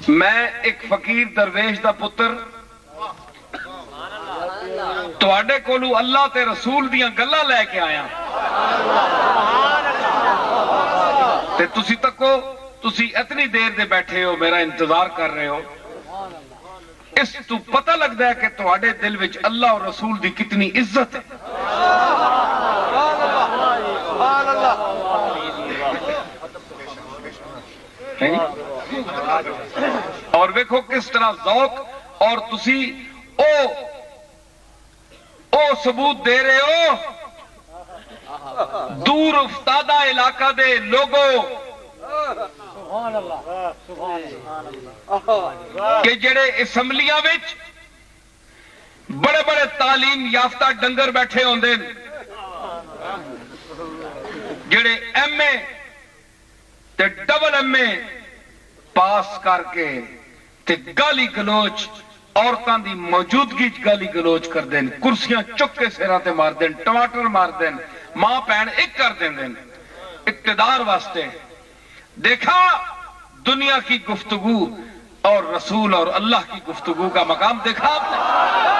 میں ایک فقیر درویش دا پتر تواڈے کولو اللہ تے رسول دیاں گلاں لے کے آیا تے تسی تکو تسی اتنی دیر دے بیٹھے ہو میرا انتظار کر رہے ہو اس تو پتہ لگتا ہے کہ تواڈے دل وچ اللہ اور رسول دی کتنی عزت ہے اور دیکھو کس طرح ذوق اور تسی او ثبوت دے رہے ہو دور افتادہ علاقہ دے لوگوں کہ جڑے اسمبلیاں وچ بڑے بڑے تعلیم یافتہ ڈنگر بیٹھے ہوندے جڑے ایم اے تے ڈبل ایم اے پاس کر کے تے گالی گلوچ عورتاں دی موجودگی گالی گلوچ کر دیں کرسیاں چک کے سیراں تے مار دیں ٹماٹر مار دیں ماں پہن ایک کر دیں اقتدار واسطے دیکھا دنیا کی گفتگو اور رسول اور اللہ کی گفتگو کا مقام دیکھا آپ نے